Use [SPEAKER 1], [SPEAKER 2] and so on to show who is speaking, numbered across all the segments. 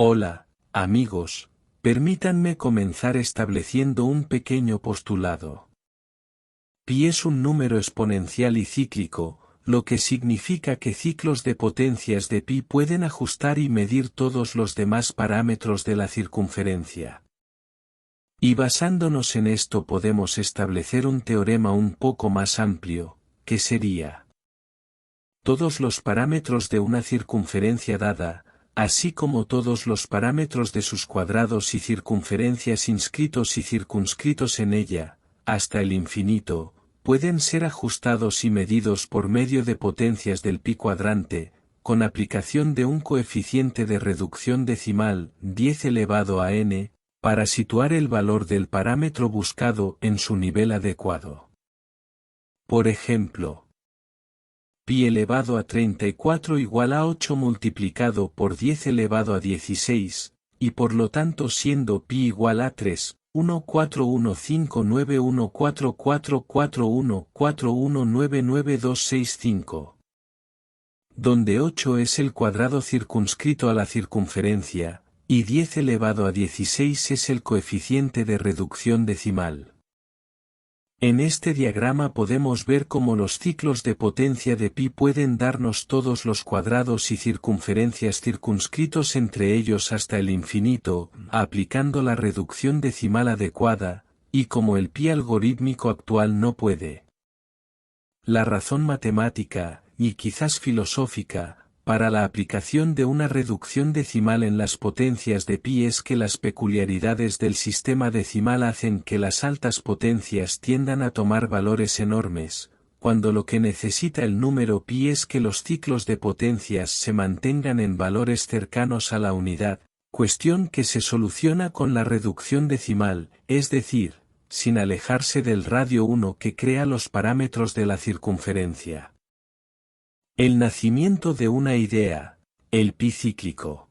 [SPEAKER 1] Hola, amigos, permítanme comenzar estableciendo un pequeño postulado. Pi es un número exponencial y cíclico, lo que significa que ciclos de potencias de pi pueden ajustar y medir todos los demás parámetros de la circunferencia. Y basándonos en esto podemos establecer un teorema un poco más amplio, que sería: todos los parámetros de una circunferencia dada, así como todos los parámetros de sus cuadrados y circunferencias inscritos y circunscritos en ella, hasta el infinito, pueden ser ajustados y medidos por medio de potencias del pi cuadrante, con aplicación de un coeficiente de reducción decimal, 10 elevado a n, para situar el valor del parámetro buscado en su nivel adecuado. Por ejemplo, pi elevado a 34 igual a 8 multiplicado por 10 elevado a 16, y por lo tanto siendo pi igual a 3,1415914444141999265. Donde 8 es el cuadrado circunscrito a la circunferencia, y 10 elevado a 16 es el coeficiente de reducción decimal. En este diagrama podemos ver cómo los ciclos de potencia de pi pueden darnos todos los cuadrados y circunferencias circunscritos entre ellos hasta el infinito, aplicando la reducción decimal adecuada, y como el pi algorítmico actual no puede. La razón matemática, y quizás filosófica, para la aplicación de una reducción decimal en las potencias de pi es que las peculiaridades del sistema decimal hacen que las altas potencias tiendan a tomar valores enormes, cuando lo que necesita el número pi es que los ciclos de potencias se mantengan en valores cercanos a la unidad, cuestión que se soluciona con la reducción decimal, es decir, sin alejarse del radio 1 que crea los parámetros de la circunferencia. El nacimiento de una idea, el pi cíclico.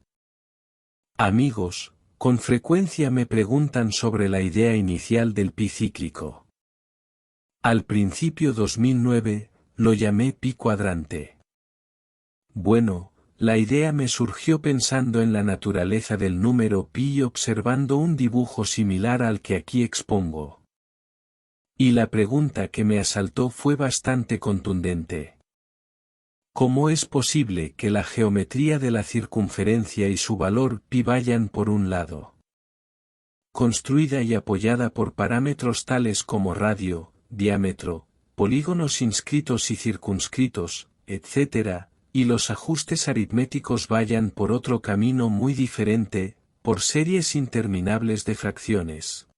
[SPEAKER 1] Amigos, con frecuencia me preguntan sobre la idea inicial del pi cíclico. Al principio 2009, lo llamé pi cuadrante. Bueno, la idea me surgió pensando en la naturaleza del número pi y observando un dibujo similar al que aquí expongo. Y la pregunta que me asaltó fue bastante contundente. ¿Cómo es posible que la geometría de la circunferencia y su valor pi vayan por un lado? Construida y apoyada por parámetros tales como radio, diámetro, polígonos inscritos y circunscritos, etc., y los ajustes aritméticos vayan por otro camino muy diferente, por series interminables de fracciones.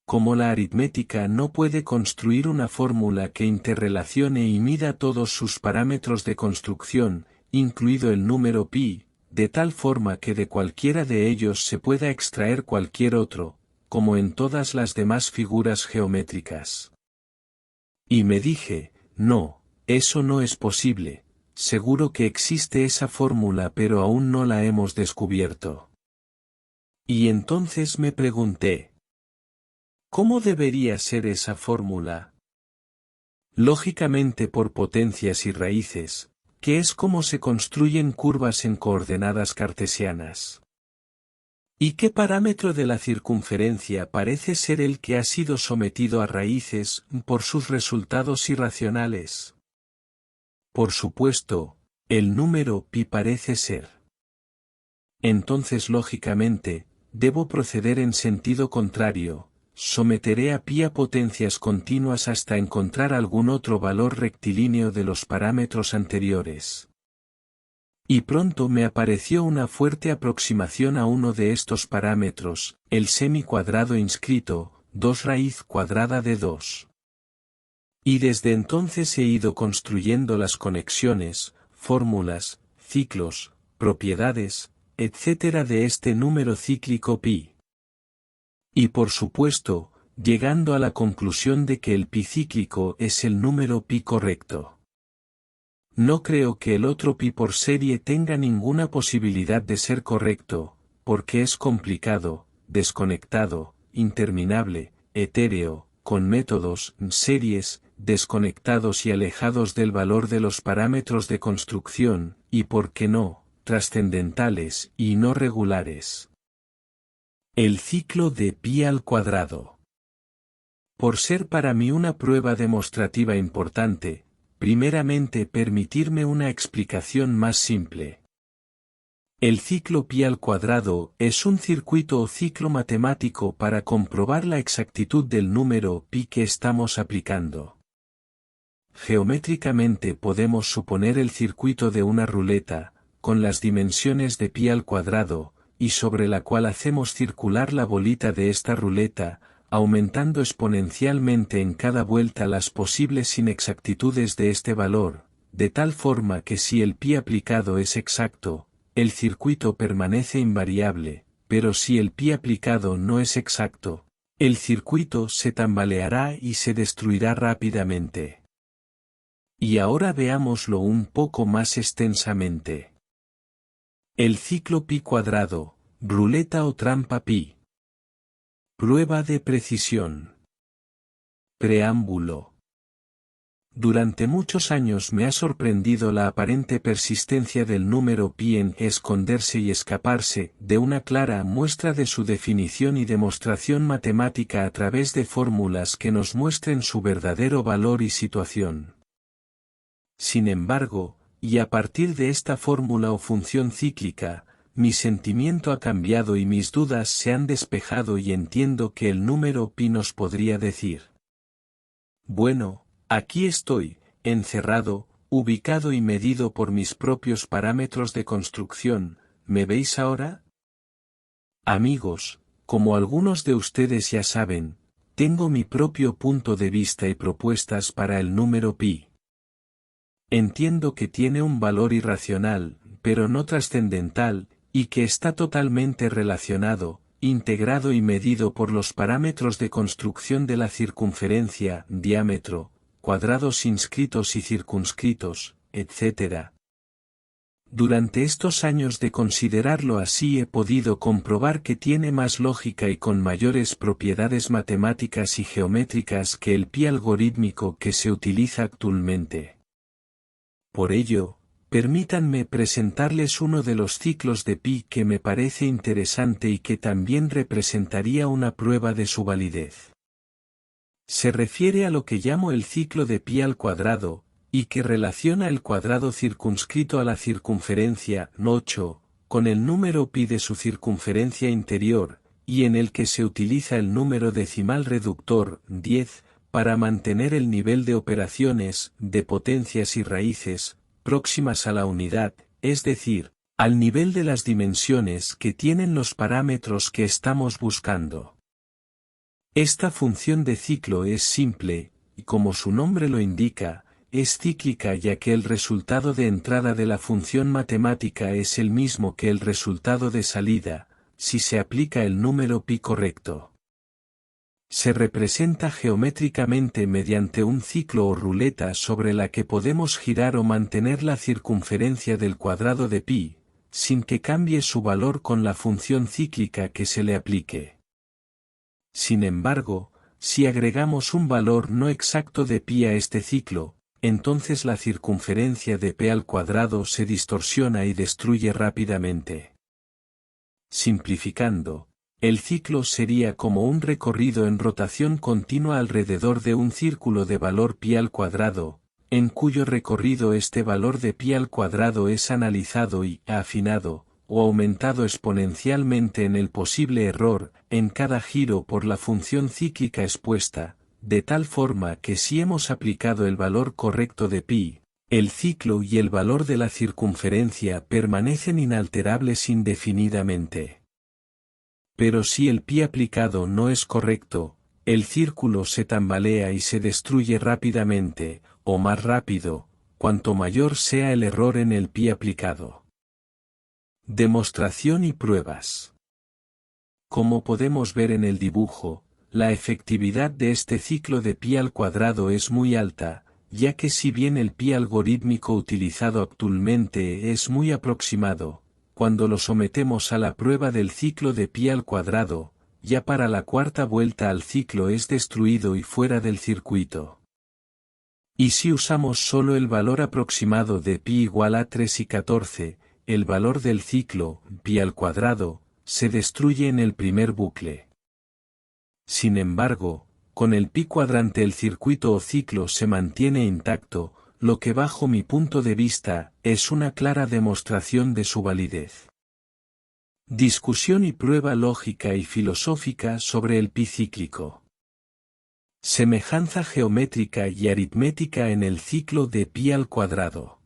[SPEAKER 1] Como la aritmética no puede construir una fórmula que interrelacione y mida todos sus parámetros de construcción, incluido el número pi, de tal forma que de cualquiera de ellos se pueda extraer cualquier otro, como en todas las demás figuras geométricas. Y me dije, no, eso no es posible, seguro que existe esa fórmula pero aún no la hemos descubierto. Y entonces me pregunté, ¿cómo debería ser esa fórmula? Lógicamente por potencias y raíces, que es como se construyen curvas en coordenadas cartesianas. ¿Y qué parámetro de la circunferencia parece ser el que ha sido sometido a raíces por sus resultados irracionales? Por supuesto, el número pi parece ser. Entonces lógicamente, debo proceder en sentido contrario. Someteré a pi a potencias continuas hasta encontrar algún otro valor rectilíneo de los parámetros anteriores. Y pronto me apareció una fuerte aproximación a uno de estos parámetros, el semicuadrado inscrito, 2 raíz cuadrada de 2. Y desde entonces he ido construyendo las conexiones, fórmulas, ciclos, propiedades, etc. de este número cíclico pi. Y por supuesto, llegando a la conclusión de que el pi cíclico es el número pi correcto. No creo que el otro pi por serie tenga ninguna posibilidad de ser correcto, porque es complicado, desconectado, interminable, etéreo, con métodos, series, desconectados y alejados del valor de los parámetros de construcción, y por qué no, trascendentales y no regulares. El ciclo de pi al cuadrado. Por ser para mí una prueba demostrativa importante, primeramente permitirme una explicación más simple. El ciclo pi al cuadrado es un circuito o ciclo matemático para comprobar la exactitud del número pi que estamos aplicando. Geométricamente podemos suponer el circuito de una ruleta, con las dimensiones de pi al cuadrado, y sobre la cual hacemos circular la bolita de esta ruleta, aumentando exponencialmente en cada vuelta las posibles inexactitudes de este valor, de tal forma que si el pi aplicado es exacto, el circuito permanece invariable, pero si el pi aplicado no es exacto, el circuito se tambaleará y se destruirá rápidamente. Y ahora veámoslo un poco más extensamente. El ciclo pi cuadrado, ruleta o trampa pi. Prueba de precisión. Preámbulo. Durante muchos años me ha sorprendido la aparente persistencia del número pi en esconderse y escaparse de una clara muestra de su definición y demostración matemática a través de fórmulas que nos muestren su verdadero valor y situación. Sin embargo, y a partir de esta fórmula o función cíclica, mi sentimiento ha cambiado y mis dudas se han despejado y entiendo que el número pi nos podría decir: bueno, aquí estoy, encerrado, ubicado y medido por mis propios parámetros de construcción, ¿me veis ahora? Amigos, como algunos de ustedes ya saben, tengo mi propio punto de vista y propuestas para el número pi. Entiendo que tiene un valor irracional, pero no trascendental, y que está totalmente relacionado, integrado y medido por los parámetros de construcción de la circunferencia, diámetro, cuadrados inscritos y circunscritos, etc. Durante estos años de considerarlo así he podido comprobar que tiene más lógica y con mayores propiedades matemáticas y geométricas que el pi algorítmico que se utiliza actualmente. Por ello, permítanme presentarles uno de los ciclos de pi que me parece interesante y que también representaría una prueba de su validez. Se refiere a lo que llamo el ciclo de pi al cuadrado, y que relaciona el cuadrado circunscrito a la circunferencia 8, con el número pi de su circunferencia interior, y en el que se utiliza el número decimal reductor 10, para mantener el nivel de operaciones, de potencias y raíces, próximas a la unidad, es decir, al nivel de las dimensiones que tienen los parámetros que estamos buscando. Esta función de ciclo es simple, y como su nombre lo indica, es cíclica ya que el resultado de entrada de la función matemática es el mismo que el resultado de salida, si se aplica el número pi correcto. Se representa geométricamente mediante un ciclo o ruleta sobre la que podemos girar o mantener la circunferencia del cuadrado de pi, sin que cambie su valor con la función cíclica que se le aplique. Sin embargo, si agregamos un valor no exacto de pi a este ciclo, entonces la circunferencia de p al cuadrado se distorsiona y destruye rápidamente. Simplificando, el ciclo sería como un recorrido en rotación continua alrededor de un círculo de valor pi al cuadrado, en cuyo recorrido este valor de pi al cuadrado es analizado y afinado, o aumentado exponencialmente en el posible error, en cada giro por la función cíclica expuesta, de tal forma que si hemos aplicado el valor correcto de pi, el ciclo y el valor de la circunferencia permanecen inalterables indefinidamente. Pero si el pi aplicado no es correcto, el círculo se tambalea y se destruye rápidamente, o más rápido, cuanto mayor sea el error en el pi aplicado. Demostración y pruebas. Como podemos ver en el dibujo, la efectividad de este ciclo de pi al cuadrado es muy alta, ya que si bien el pi algorítmico utilizado actualmente es muy aproximado, cuando lo sometemos a la prueba del ciclo de pi al cuadrado, ya para la cuarta vuelta al ciclo es destruido y fuera del circuito. Y si usamos solo el valor aproximado de pi igual a 3 y 14, el valor del ciclo, pi al cuadrado, se destruye en el primer bucle. Sin embargo, con el pi cuadrante el circuito o ciclo se mantiene intacto, lo que bajo mi punto de vista, es una clara demostración de su validez. Discusión y prueba lógica y filosófica sobre el pi cíclico. Semejanza geométrica y aritmética en el ciclo de pi al cuadrado.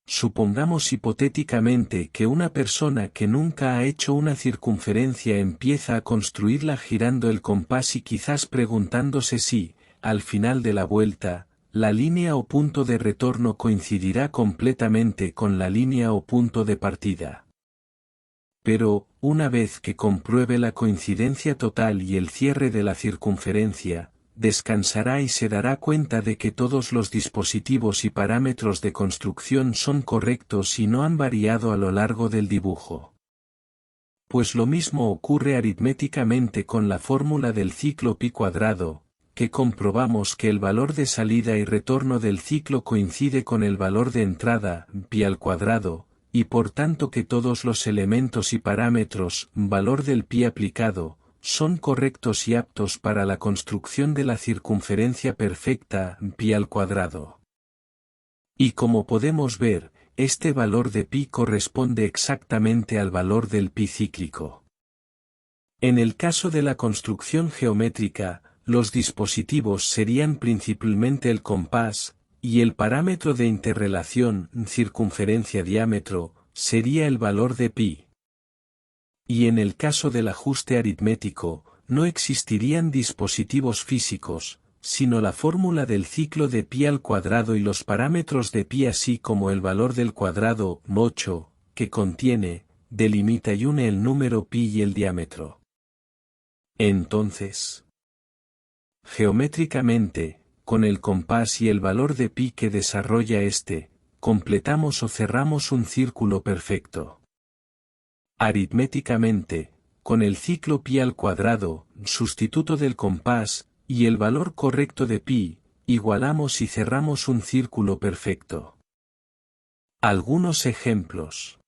[SPEAKER 1] Supongamos hipotéticamente que una persona que nunca ha hecho una circunferencia empieza a construirla girando el compás y quizás preguntándose si, al final de la vuelta, la línea o punto de retorno coincidirá completamente con la línea o punto de partida. Pero, una vez que compruebe la coincidencia total y el cierre de la circunferencia, descansará y se dará cuenta de que todos los dispositivos y parámetros de construcción son correctos y no han variado a lo largo del dibujo. Pues lo mismo ocurre aritméticamente con la fórmula del ciclo pi cuadrado, que comprobamos que el valor de salida y retorno del ciclo coincide con el valor de entrada, pi al cuadrado, y por tanto que todos los elementos y parámetros, valor del pi aplicado, son correctos y aptos para la construcción de la circunferencia perfecta, pi al cuadrado. Y como podemos ver, este valor de pi corresponde exactamente al valor del pi cíclico. En el caso de la construcción geométrica, los dispositivos serían principalmente el compás, y el parámetro de interrelación, circunferencia-diámetro, sería el valor de pi. Y en el caso del ajuste aritmético, no existirían dispositivos físicos, sino la fórmula del ciclo de pi al cuadrado y los parámetros de pi así como el valor del cuadrado, 8, que contiene, delimita y une el número pi y el diámetro. Entonces, geométricamente, con el compás y el valor de pi que desarrolla este, completamos o cerramos un círculo perfecto. Aritméticamente, con el ciclo pi al cuadrado, sustituto del compás, y el valor correcto de pi, igualamos y cerramos un círculo perfecto. Algunos ejemplos.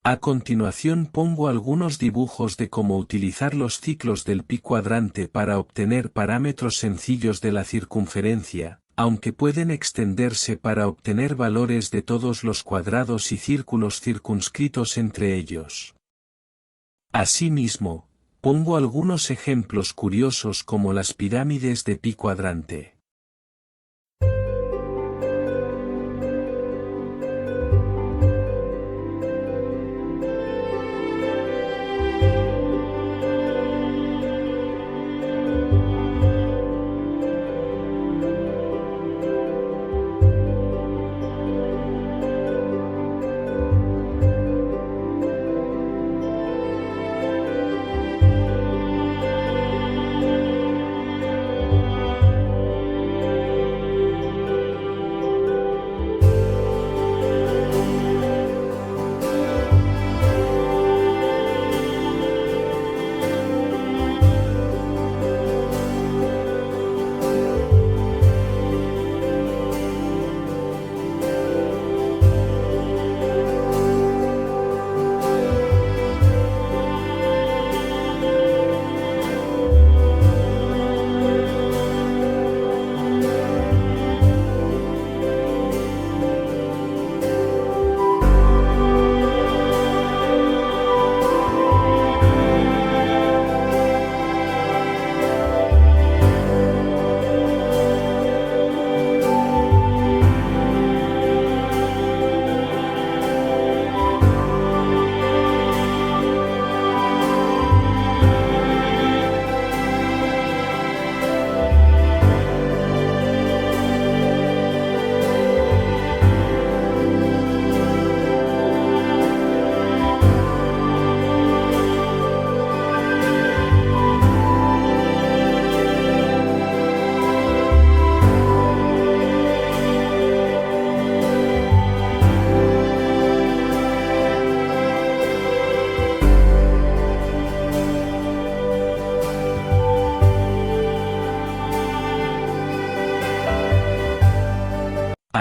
[SPEAKER 1] A continuación pongo algunos dibujos de cómo utilizar los ciclos del pi cuadrante para obtener parámetros sencillos de la circunferencia, aunque pueden extenderse para obtener valores de todos los cuadrados y círculos circunscritos entre ellos. Asimismo, pongo algunos ejemplos curiosos como las pirámides de pi cuadrante.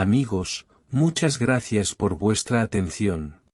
[SPEAKER 1] Amigos, Muchas gracias por vuestra atención.